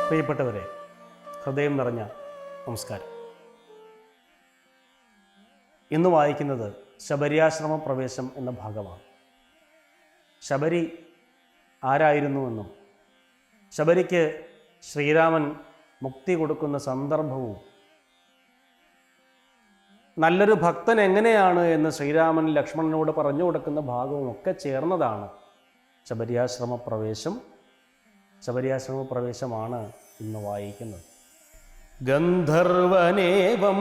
പ്രിയപ്പെട്ടവരെ, ഹൃദയം നിറഞ്ഞ നമസ്കാരം. ഇന്ന് വായിക്കുന്നത് ശബരിയാശ്രമ പ്രവേശം എന്ന ഭാഗമാണ്. ശബരി ആരായിരുന്നുവെന്നും ശബരിക്ക് ശ്രീരാമൻ മുക്തി കൊടുക്കുന്ന സന്ദർഭവും നല്ലൊരു ഭക്തൻ എങ്ങനെയാണ് എന്ന് ശ്രീരാമൻ ലക്ഷ്മണനോട് പറഞ്ഞു കൊടുക്കുന്ന ഭാഗവും ഒക്കെ ചേർന്നതാണ് ശബരിയാശ്രമ പ്രവേശം. ശബരിയാശ്രമ പ്രവേശമാണ് ഇന്ന് വായിക്കുന്നത്. ഗന്ധർവനേവം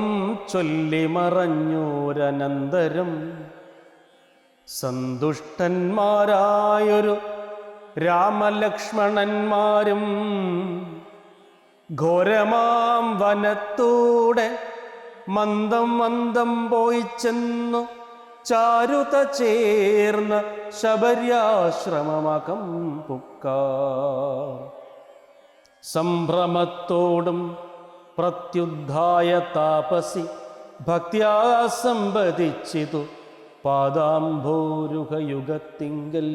ചൊല്ലിമറഞ്ഞോരനന്തരം സന്തുഷ്ടന്മാരായൊരു രാമലക്ഷ്മണന്മാരും ഘോരമാം വനത്തൂടെ മന്ദം മന്ദം പോയി ചെന്നു ചാരുത ചേർന്ന ശബര്യാശ്രമമകം പുക്കാർ. സംഭ്രമത്തോടും പ്രത്യുദ്ധായ താപസി ഭക്ത്യാ സംവദിച്ചിതു പാദാംഭോരുഹയുഗത്തിങ്കൽ.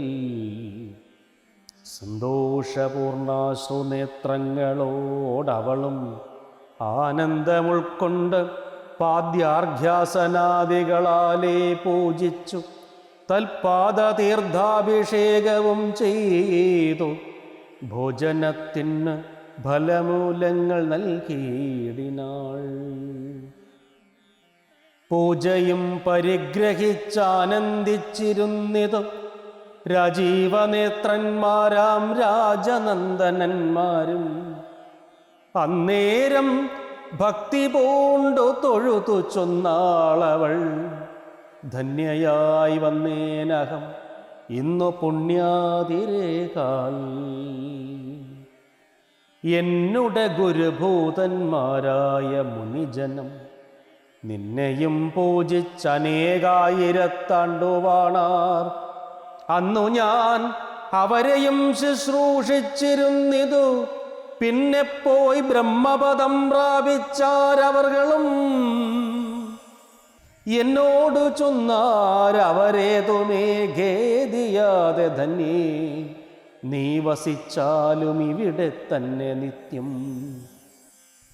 സന്തോഷപൂർണാശ്രുനേത്രങ്ങളോടവളും ആനന്ദമുൾക്കൊണ്ട് പാദ്യാർഘ്യാസനാദികളാലേ പൂജിച്ചു തൽപാദതീർത്ഥാഭിഷേകവും ചെയ്തു ഭോജനത്തിന് ഫലമൂലങ്ങൾ നൽകിയിടിനാൾ. പൂജയും പരിഗ്രഹിച്ചാനന്ദിച്ചിരുന്നിതു രാജീവനേത്രന്മാരാം രാജനന്ദനന്മാരും. അന്നേരം ഭക്തി പൂണ്ടു തൊഴുതു ചൊന്നാളവൾ, ധന്യയായി വന്നേനഹം ഇന്നു പുണ്യാതിരേകാൽ. എന്നുടെ ഗുരുഭൂതന്മാരായ മുനിജനം നിന്നെയും പൂജിച്ചനേകായിരത്താണ്ടുവാണാർ. അന്നു ഞാൻ അവരെയും ശുശ്രൂഷിച്ചിരുന്നിതു. പിന്നെ പോയി ബ്രഹ്മപദം പ്രാപിച്ചാരവർകളും. എന്നോട് ചൊന്നാരവരേതുമേ ഖേദിയാതെ ധന്യേ, നീ വസിച്ചാലും ഇവിടെ തന്നെ നിത്യം.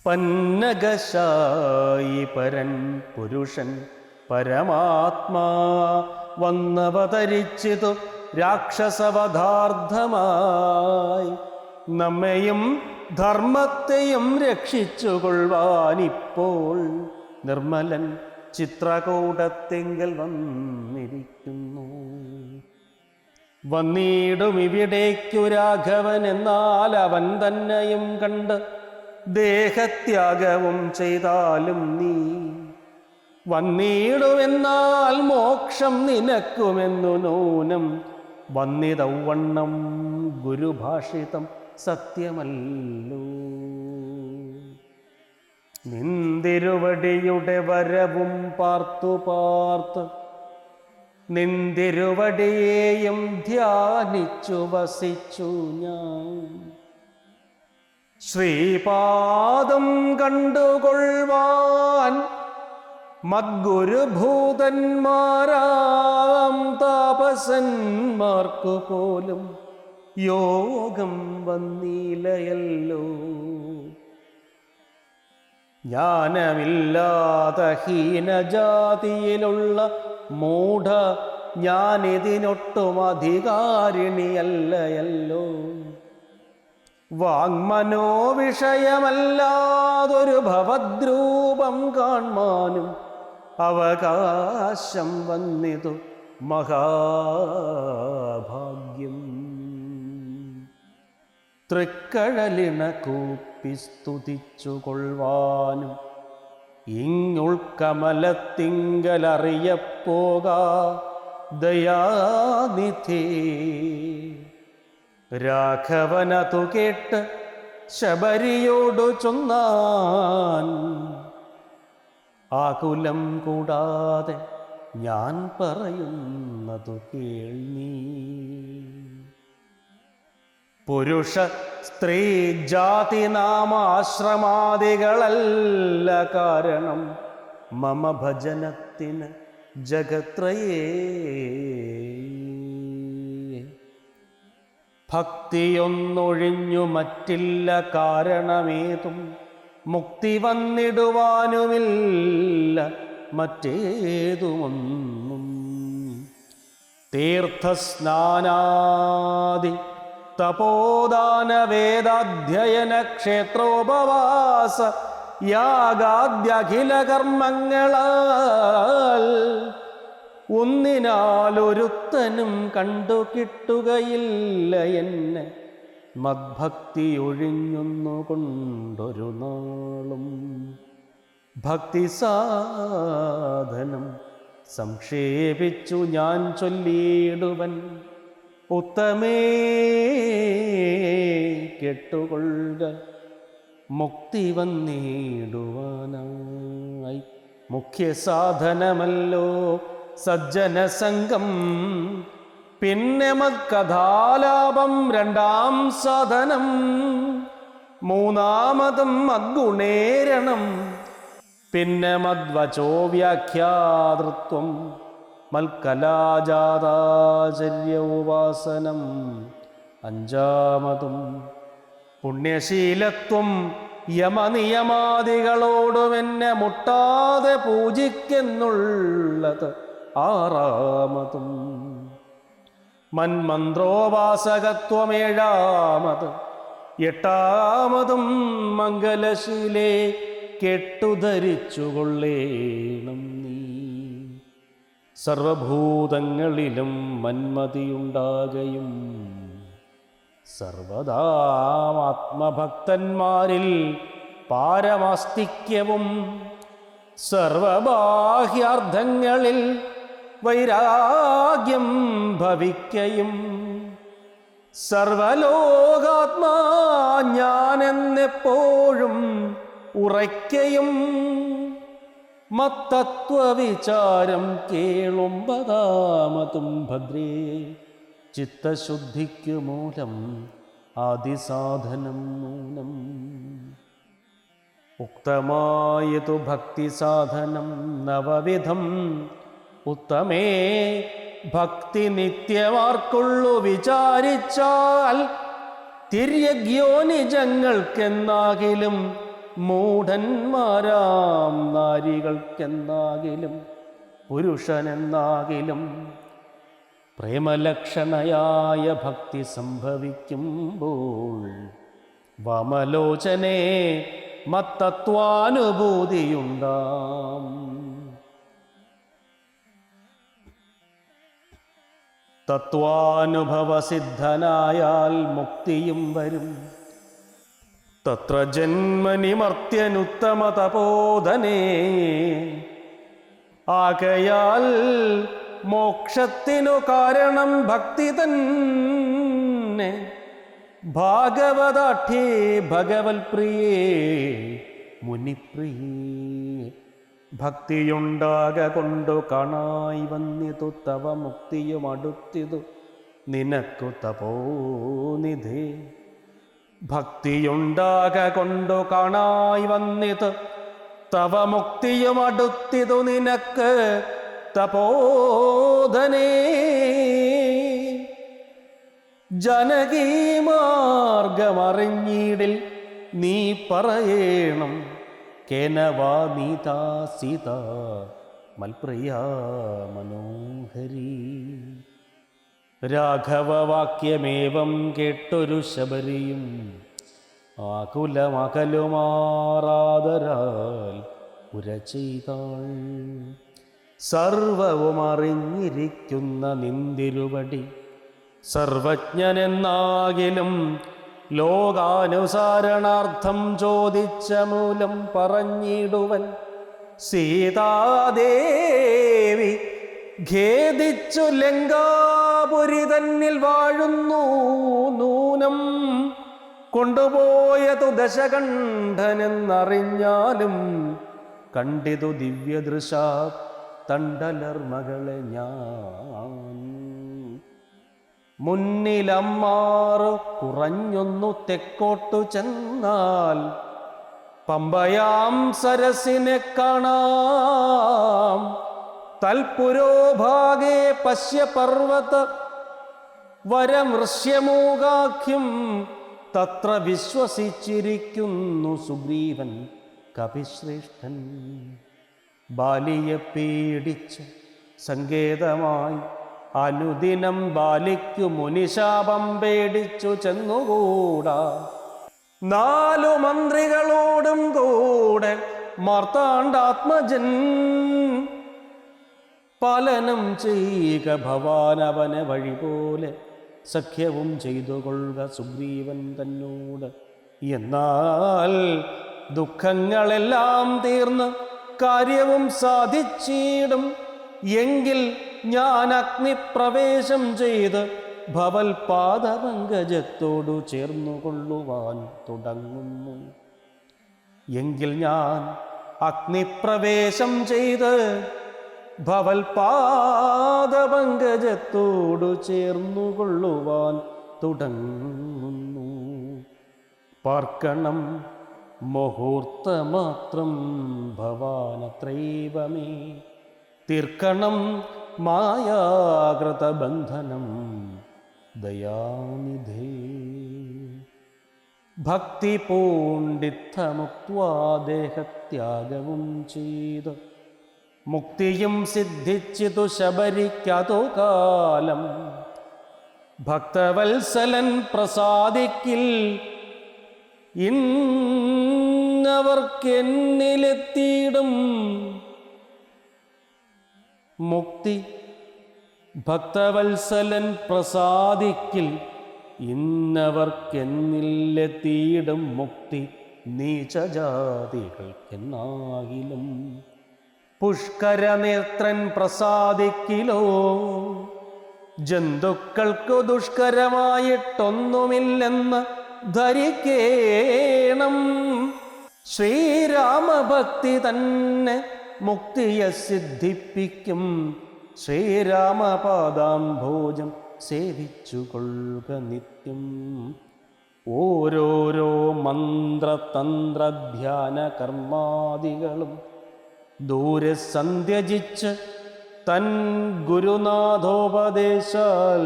പന്നഗശായി പരൻ പുരുഷൻ പരമാത്മാ വന്നവതരിച്ചിതു രാക്ഷസവധാർത്ഥമായി. നമ്മെയും ധർമ്മത്തെയും രക്ഷിച്ചുകൊള്ളുവാനിപ്പോൾ നിർമ്മലൻ ചിത്രകൂടത്തിങ്കൽ വന്നിരിക്കുന്നു. വന്നിടും ഇവിടേക്കു രാഘവൻ, എന്നാൽ അവൻ തന്നെയും കണ്ട് ദേഹത്യാഗവും ചെയ്താലും നീ വന്നിടുമെന്നാൽ മോക്ഷം നിനക്കുമെന്നു നൂനം. വന്നിതൗവണ്ണം ഗുരുഭാഷിതം സത്യമല്ലോ. നിന്തിരുവടിയുടെ വരവും പാർത്തു പാർത്ത് നിന്തിരുവടിയെയും ധ്യാനിച്ചു വസിച്ചു ഞാൻ. ശ്രീപാദം കണ്ടുകൊള്ളുവാൻ മദ്ഗുരുഭൂതന്മാരാം താപസന്മാർക്കു പോലും യോഗം വന്നിലയല്ലോ. ജ്ഞാനമില്ലാത്ത ഹീനജാതിയിലുള്ള മൂഢ ഞാനിതിനൊട്ടും അധികാരിണിയല്ലയല്ലോ. വാങ്മനോവിഷയമല്ലാതൊരു ഭവദ്രൂപം കാൺമാനും അവകാശം വന്നിതു മഹാഭാഗ്യം. തൃക്കഴലിണ കൂപ്പി സ്തുതിച്ചു കൊള്ളുവാനും ഇങ്ങുൾക്കമലത്തിങ്കലറിയപ്പോകാ ദയാനിധി. രാഘവനതു കേട്ട് ശബരിയോടു ചൊന്നാൻ, ആകുലം കൂടാതെ ഞാൻ പറയുന്നതു കേൾനീ. പുരുഷ സ്ത്രീ ജാതി നാമാശ്രമാദികളല്ല കാരണം മമ ഭജനത്തിന് ജഗത്രയേ. ഭക്തിയൊന്നൊഴിഞ്ഞു മറ്റില്ല കാരണമേതും, മുക്തി വന്നിടുവാനുമില്ല മറ്റേതുമൊന്നും. തീർത്ഥസ്നാനാദി തപോദാന വേദാധ്യയന ക്ഷേത്രോപവാസ യാഗാദ്യഖില കർമ്മങ്ങളാൽ ഒന്നിനാലൊരുത്തനും കണ്ടു കിട്ടുകയില്ല എന്നെ മദ്ഭക്തി ഒഴിഞ്ഞൊന്നു കൊണ്ടൊരു നാളും. ഭക്തി സാധനം സംക്ഷേപിച്ചു ഞാൻ ചൊല്ലിയിടുവൻ, ഉത്തമേ കേട്ടുകൊള്ളുക മുക്തി വന്നിടുവാനായി. മുഖ്യ സാധനമല്ലോ സജ്ജനസംഗം, പിന്നെ മത്കഥാലാപം രണ്ടാം സാധനം, മൂന്നാമതും മദ്ഗുണേരണം, പിന്നെ മദ്വചോ വ്യാഖ്യാതൃത്വം, മൽക്കലാജാതാചര്യ ഉപാസനം, അഞ്ചാമതും പുണ്യശീലത്വം, യമനിയമാദികളോടും എന്നെ മുട്ടാതെ പൂജിക്കെന്നുള്ളത് ആറാമതും, മന്മന്ത്രോപാസകത്വമേഴാമത്, എട്ടാമതും മംഗലശീലേ കെട്ടുധരിച്ചുകൊള്ളേണം നീ. സർവഭൂതങ്ങളിലും മന്മതിയുണ്ടാകയും സർവദാത്മഭക്തന്മാരിൽ പാരമാസ്തിക്യവും സർവബാഹ്യാർത്ഥങ്ങളിൽ വൈരാഗ്യം ഭവിക്കയും സർവലോകാത്മാ ഞാനെന്നെപ്പോഴും ഉറയ്ക്കയും മത്തത്വവിചാരം കേളുമ്പതാമതും ഭദ്രേ ചിത്തശുദ്ധിക്കു മൂലം ആദിസാധനം നൂനം. ഉക്തമായതു ഭക്തിസാധനം നവവിധം, ഉത്തമേ ഭക്തി നിത്യമാർക്കുള്ളു വിചാരിച്ചാൽ തിര്യഗ്യോനിജങ്ങൾക്കെന്നാകിലും മൂഢന്മാരാം നാരികൾക്കെന്നാകിലും പുരുഷനെന്നാകിലും പ്രേമലക്ഷണയായ ഭക്തി സംഭവിക്കുമ്പോൾ വാമലോചനേ മത്തത്വാനുഭൂതിയുണ്ടാം. തത്വാനുഭവസിദ്ധനായാൽ മുക്തിയും വരും. തത്ര ജന്മനി മർത്യനുത്തമ തപോധനേ, ആകയാൽ മോക്ഷത്തിനു കാരണം ഭക്തി തന്നെ. ഭാഗവതാഠ്യേ ഭഗവത് പ്രിയേ മുനിപ്രിയേ, ഭക്തിയുണ്ടാക കൊണ്ടു കാണായി വന്നിതു തവ മുക്തിയും അടുത്തിതു നിനക്കു തപോനിധേ. ഭക്തിയുണ്ടാക കൊണ്ടു കാണായി വന്നിതു തവ മുക്തിയും അടുത്തിതു നിനക്ക് തപോധനേ. ജനകീ മാർഗമറിഞ്ഞീടിൽ നീ പറയേണം, കേനവാ നീതാ സീത മൽപ്രിയ മനോഹരി. രാഘവവാക്യമേവം കേട്ടൊരു ശബരിയും ആകുലമകലുമാറാദരാൽ ഉര ചെയ്താൾ. സർവവും അറിഞ്ഞിരിക്കുന്ന നിന്തിരുവടി സർവജ്ഞനെന്നാകിലും ലോകാനുസാരണാർത്ഥം ചോദിച്ച മൂലം പറഞ്ഞിടുവൻ. സീതാദേവി ഖേദിച്ചു ലങ്കാപുരി തന്നിൽ വാഴുന്നു നൂനം. കൊണ്ടുപോയതു ദശകണ്ഠനെന്നറിഞ്ഞാലും കണ്ടിതു ദിവ്യദൃശ തണ്ടലർ മകളെ ഞാൻ. മുന്നിലമ്മാറു കുറഞ്ഞൊന്നു തെക്കോട്ടു ചെന്നാൽ പമ്പയാം സരസിനെ കാണാം. തൽപുരോഭാഗേ പശ്യ പർവത വരമൃഷ്യമൂകാഖ്യം തത്ര വിശ്വസിച്ചിരിക്കുന്നു സുഗ്രീവൻ കപിശ്രേഷ്ഠൻ. ബാലിയെ പേടിച്ച് സങ്കേതമായി അനുദിനം ബാലിക്കു മുനിശാപം പേടിച്ചു ചെന്നുകൂടാ. 4 മന്ത്രികളോടും കൂടെ മാർത്താണ്ഡാത്മജൻ പാലനം ചെയ്യുക ഭവാനവനെ വഴി പോലെ സഖ്യവും ചെയ്തു കൊള്ളുക സുഗ്രീവൻ തന്നോട്. എന്നാൽ ദുഃഖങ്ങളെല്ലാം തീർന്ന് കാര്യവും സാധിച്ചിടും എങ്കിൽ ഞാൻ അഗ്നിപ്രവേശം ചെയ്ത് ഭവൽ പാദപങ്കജത്തോടു ചേർന്നുകൊള്ളുവാൻ തുടങ്ങുന്നു. എങ്കിൽ ഞാൻ അഗ്നിപ്രവേശം ചെയ്ത് ഭവൽ പാദപങ്കജത്തോടു ചേർന്നുകൊള്ളുവാൻ തുടങ്ങുന്നു. പാർക്കണം മുഹൂർത്തമാത്രം ഭവാനത്രൈവമേ, തീർക്കണം മായാകൃതബന്ധനം ദയാനിധേ. ഭക്തി പൂണ്ടിത്തമുക്വാ ദേഹത്യാഗവും ചെയ്ത് മുക്തിയും സിദ്ധിച്ചിതു ശബരിക്കതു കാലം. ഭക്തവത്സലൻ പ്രസാദിക്കിൽ ഇന്നവർക്കെന്നിലെത്തിയിടും മുക്തി. ഭക്തവത്സലൻ പ്രസാദിക്കിൽ ഇന്നവർക്കെന്നിലെത്തിയിടും മുക്തി. നീചജാതികൾക്കെന്നാകിലും പുഷ്കരനേത്രൻ പ്രസാദിക്കിലോ. ജന്തുക്കൾക്കു ദുഷ്കരമായിട്ടൊന്നുമില്ലെന്ന് ധരിക്കേണം. ശ്രീരാമഭക്തി തന്നെ മുക്തിയെ സിദ്ധിപ്പിക്കും. ശ്രീരാമപാദാംഭോജം സേവിച്ചു കൊള്ളുക നിത്യം. ഓരോരോ മന്ത്രതന്ത്രധ്യാന കർമാദികളും ദൂരെ സന്ധ്യജിച്ച് തൻ ഗുരുനാഥോപദേശാൽ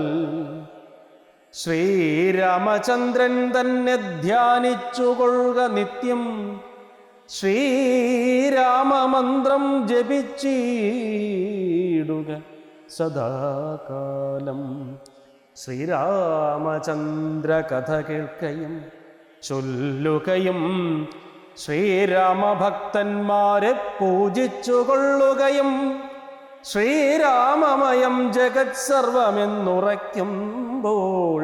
ശ്രീരാമചന്ദ്രൻ തന്നെ ധ്യാനിച്ചു കൊള്ളുക നിത്യം. ശ്രീരാമമന്ത്രം ജപിച്ചിടുക സദാകാലം. ശ്രീരാമചന്ദ്ര കഥ കേൾക്കയും ചൊല്ലുകയും ശ്രീരാമഭക്തന്മാരെ പൂജിച്ചു കൊള്ളുകയും ശ്രീരാമമയം ജഗത് സർവമെന്നുറയ്ക്കുമ്പോൾ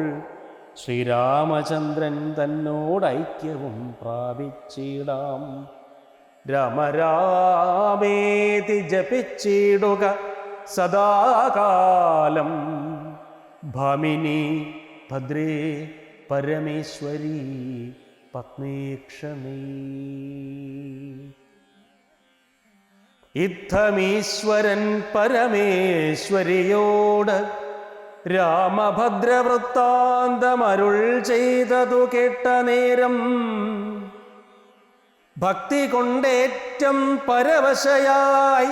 ശ്രീരാമചന്ദ്രൻ തന്നോടൈക്യവും പ്രാപിച്ചിടാം. രാമരാമേതി ജപിച്ചിടുക സദാകാലം. ഭാമിനി ഭദ്രേ പരമേശ്വരി പത്നീക്ഷണീ. ഇത്തമീശ്വരൻ പരമേശ്വരിയോട് രാമഭദ്രവൃത്താന്തമരുൾ ചെയ്തതു കേട്ട നേരം ഭക്തി കൊണ്ടേറ്റം പരവശയായി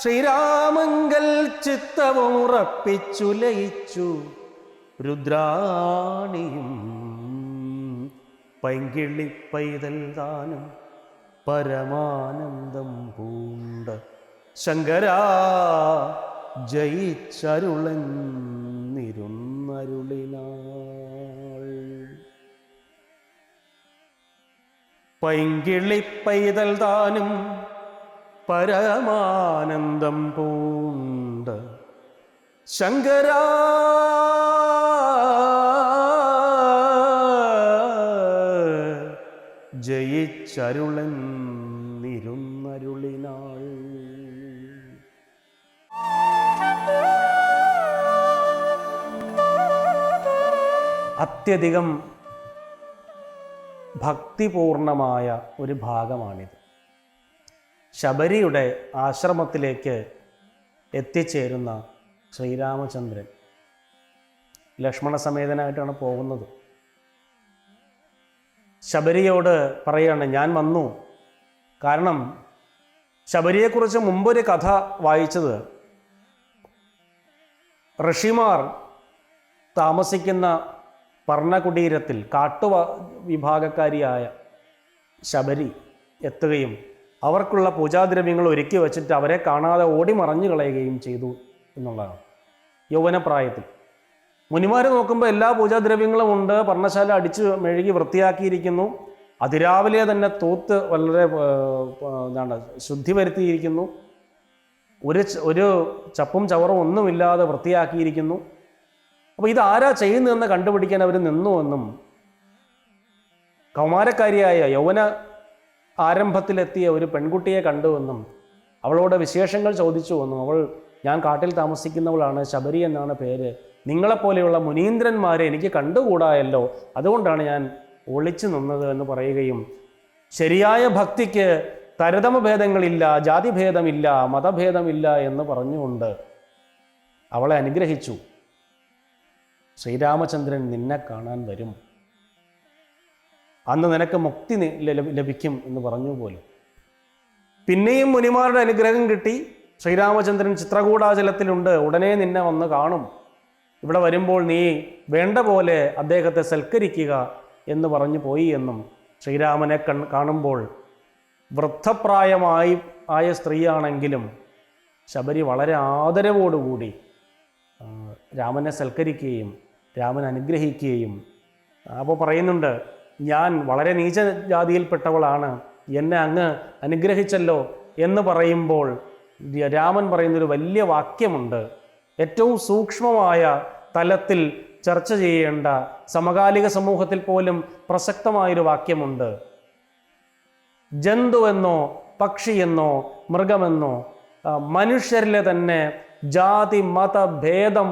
ശ്രീരാമങ്കൽ ചിത്തവും ഉറപ്പിച്ചു ലയിച്ചു. രുദ്രാണിയും പൈങ്കിളിപ്പൈതൽ താനും പരമാനന്ദം പൂണ്ട ശങ്കരാ ജയിച്ചരുളെന്നിരുന്നരുളിനാൾ. പൈങ്കിളിപ്പൈതൽ താനും പരമാനന്ദം പൂണ്ട ശങ്കരാ ജയിച്ചരുളെന്നിരുന്നരുളിനാൾ. അത്യധികം ഭക്തിപൂർണമായ ഒരു ഭാഗമാണിത്. ശബരിയുടെ ആശ്രമത്തിലേക്ക് എത്തിച്ചേരുന്ന ശ്രീരാമചന്ദ്രൻ ലക്ഷ്മണസമേതനായിട്ടാണ് പോകുന്നത്. ശബരിയോട് പറയാണ്, ഞാൻ വന്നു. കാരണം ശബരിയെക്കുറിച്ച് മുമ്പൊരു കഥ വായിച്ചത് ഋഷിമാർ താമസിക്കുന്ന പർണകുടീരത്തിൽ വിഭാഗക്കാരിയായ ശബരി എത്തുകയും അവർക്കുള്ള പൂജാദ്രവ്യങ്ങൾ ഒരുക്കി വച്ചിട്ട് അവരെ കാണാതെ ഓടി മറഞ്ഞു കളയുകയും ചെയ്തു എന്നുള്ളതാണ്. യൗവനപ്രായത്തിൽ മുനിമാർ നോക്കുമ്പോൾ എല്ലാ പൂജാദ്രവ്യങ്ങളും ഉണ്ട്, പർണശാല അടിച്ച് മെഴുകി വൃത്തിയാക്കിയിരിക്കുന്നു, അതിരാവിലെ തന്നെ തൂത്ത് വളരെ ശുദ്ധി വരുത്തിയിരിക്കുന്നു, ഒരു ചപ്പും ചവറും ഒന്നുമില്ലാതെ വൃത്തിയാക്കിയിരിക്കുന്നു. അപ്പോൾ ഇതാരാ ചെയ്യുന്നതെന്ന് കണ്ടുപിടിക്കാൻ അവർ നിന്നുവെന്നും കൗമാരക്കാരിയായ യൗവന ആരംഭത്തിലെത്തിയ ഒരു പെൺകുട്ടിയെ കണ്ടുവെന്നും അവളോട് വിശേഷങ്ങൾ ചോദിച്ചുവെന്നും ഞാൻ കാട്ടിൽ താമസിക്കുന്നവളാണ്, ശബരി എന്നാണ് പേര്, നിങ്ങളെപ്പോലെയുള്ള മുനീന്ദ്രന്മാരെ എനിക്ക് കണ്ടുകൂടായല്ലോ, അതുകൊണ്ടാണ് ഞാൻ ഒളിച്ചു നിന്നത് എന്ന് പറയുകയും ശരിയായ ഭക്തിക്ക് തരതമഭേദങ്ങളില്ല, ജാതിഭേദമില്ല, മതഭേദമില്ല എന്ന് പറഞ്ഞുകൊണ്ട് അവളെ അനുഗ്രഹിച്ചു. ശ്രീരാമചന്ദ്രൻ നിന്നെ കാണാൻ വരും, അന്ന് നിനക്ക് മുക്തി ലഭിക്കും എന്ന് പറഞ്ഞു പോലും. പിന്നെയും മുനിമാരുടെ അനുഗ്രഹം കിട്ടി. ശ്രീരാമചന്ദ്രൻ ചിത്രകൂടാചലത്തിലുണ്ട്, ഉടനെ നിന്നെ വന്ന് കാണും, ഇവിടെ വരുമ്പോൾ നീ വേണ്ട പോലെ അദ്ദേഹത്തെ സൽക്കരിക്കുക എന്ന് പറഞ്ഞു പോയി എന്നും ശ്രീരാമനെ കാണുമ്പോൾ വൃദ്ധപ്രായമായ സ്ത്രീയാണെങ്കിലും ശബരി വളരെ ആദരവോടുകൂടി രാമനെ സൽക്കരിക്കുകയും രാമൻ അനുഗ്രഹിക്കുകയും അപ്പോൾ പറയുന്നുണ്ട്, ഞാൻ വളരെ നീച ജാതിയിൽപ്പെട്ടവളാണ്, എന്നെ അങ്ങ് അനുഗ്രഹിച്ചല്ലോ എന്ന് പറയുമ്പോൾ രാമൻ പറയുന്നൊരു വലിയ വാക്യമുണ്ട്. ഏറ്റവും സൂക്ഷ്മമായ തലത്തിൽ ചർച്ച ചെയ്യേണ്ട സമകാലിക സമൂഹത്തിൽ പോലും പ്രസക്തമായൊരു വാക്യമുണ്ട്. ജന്തുവെന്നോ പക്ഷിയെന്നോ മൃഗമെന്നോ മനുഷ്യരിലെ തന്നെ ജാതി മതഭേദം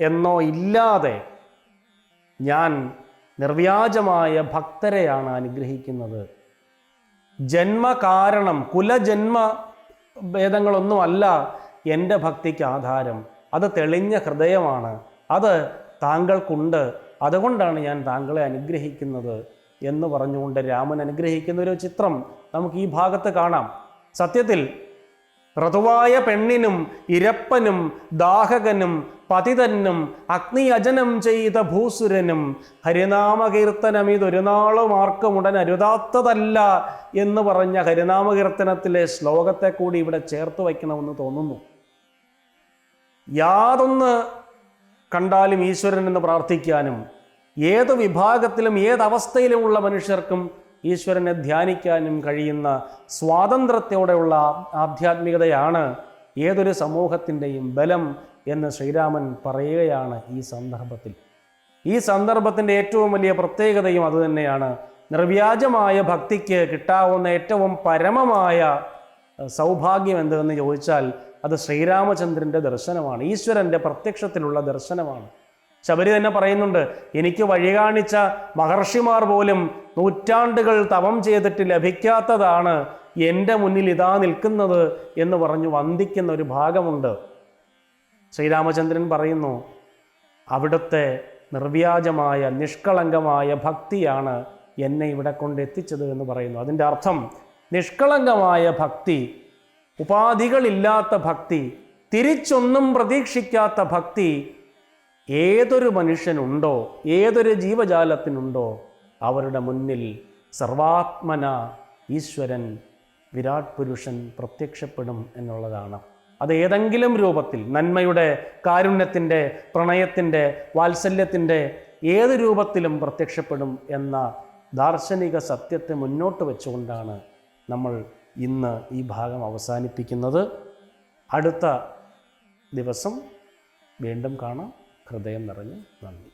എന്നോ ഇല്ലാതെ ഞാൻ നിർവ്യാജമായ ഭക്തരെയാണ് അനുഗ്രഹിക്കുന്നത്. ജന്മകാരണം കുലജന്മ ഭേദങ്ങളൊന്നുമല്ല എൻ്റെ ഭക്തിക്ക് ആധാരം, അത് തെളിഞ്ഞ ഹൃദയമാണ്, അത് താങ്കൾക്കുണ്ട്, അതുകൊണ്ടാണ് ഞാൻ താങ്കളെ അനുഗ്രഹിക്കുന്നത് എന്ന് പറഞ്ഞുകൊണ്ട് രാമൻ അനുഗ്രഹിക്കുന്ന ഒരു ചിത്രം നമുക്ക് ഈ ഭാഗത്ത് കാണാം. സത്യത്തിൽ ഋതുവായ പെണ്ണിനും ഇരപ്പനും ദാഹകനും പതിതനും അഗ്നി അജനം ചെയ്ത ഭൂസുരനും ഹരിനാമകീർത്തനം ഇതൊരു നാളും ആർക്കും ഉടൻ അരുതാത്തതല്ല എന്ന് പറഞ്ഞ ഹരിനാമകീർത്തനത്തിലെ ശ്ലോകത്തെ കൂടി ഇവിടെ ചേർത്ത് വയ്ക്കണമെന്ന് തോന്നുന്നു. യാതൊന്ന് കണ്ടാലും ഈശ്വരൻ എന്ന് പ്രാർത്ഥിക്കാനും ഏത് വിഭാഗത്തിലും ഏതവസ്ഥയിലുമുള്ള മനുഷ്യർക്കും ഈശ്വരനെ ധ്യാനിക്കാനും കഴിയുന്ന സ്വാതന്ത്ര്യത്തോടെയുള്ള ആധ്യാത്മികതയാണ് ഏതൊരു സമൂഹത്തിൻ്റെയും ബലം എന്ന് ശ്രീരാമൻ പറയുകയാണ് ഈ സന്ദർഭത്തിൽ. ഈ സന്ദർഭത്തിൻ്റെ ഏറ്റവും വലിയ പ്രത്യേകതയും അതുതന്നെയാണ്. നിർവ്യാജമായ ഭക്തിക്ക് കിട്ടാവുന്ന ഏറ്റവും പരമമായ സൗഭാഗ്യം എന്തെന്ന് ചോദിച്ചാൽ അത് ശ്രീരാമചന്ദ്രൻ്റെ ദർശനമാണ്, ഈശ്വരൻ്റെ പ്രത്യക്ഷത്തിലുള്ള ദർശനമാണ്. ശബരി തന്നെ പറയുന്നുണ്ട്, എനിക്ക് വഴി കാണിച്ച മഹർഷിമാർ പോലും നൂറ്റാണ്ടുകൾ തപം ചെയ്തിട്ട് ലഭിക്കാത്തതാണ് എൻ്റെ മുന്നിൽ ഇതാ നിൽക്കുന്നത് എന്ന് പറഞ്ഞു വന്ദിക്കുന്ന ഒരു ഭാഗമുണ്ട്. ശ്രീരാമചന്ദ്രൻ പറയുന്നു, അവിടുത്തെ നിർവ്യാജമായ നിഷ്കളങ്കമായ ഭക്തിയാണ് എന്നെ ഇവിടെ കൊണ്ടെത്തിച്ചത് എന്ന് പറയുന്നു. അതിൻ്റെ അർത്ഥം നിഷ്കളങ്കമായ ഭക്തി, ഉപാധികളില്ലാത്ത ഭക്തി, തിരിച്ചൊന്നും പ്രതീക്ഷിക്കാത്ത ഭക്തി ഏതൊരു മനുഷ്യനുണ്ടോ, ഏതൊരു ജീവജാലത്തിനുണ്ടോ അവരുടെ മുന്നിൽ സർവാത്മന ഈശ്വരൻ വിരാട് പുരുഷൻ പ്രത്യക്ഷപ്പെടും എന്നുള്ളതാണ്. അത് ഏതെങ്കിലും രൂപത്തിൽ നന്മയുടെ, കാരുണ്യത്തിൻ്റെ, പ്രണയത്തിൻ്റെ, വാത്സല്യത്തിൻ്റെ ഏത് രൂപത്തിലും പ്രത്യക്ഷപ്പെടും എന്ന ദാർശനിക സത്യത്തെ മുന്നോട്ട് വെച്ചുകൊണ്ടാണ് നമ്മൾ ഇന്ന് ഈ ഭാഗം അവസാനിപ്പിക്കുന്നത്. അടുത്ത ദിവസം വീണ്ടും കാണാം. ഹൃദയം നിറഞ്ഞ് നന്ദി.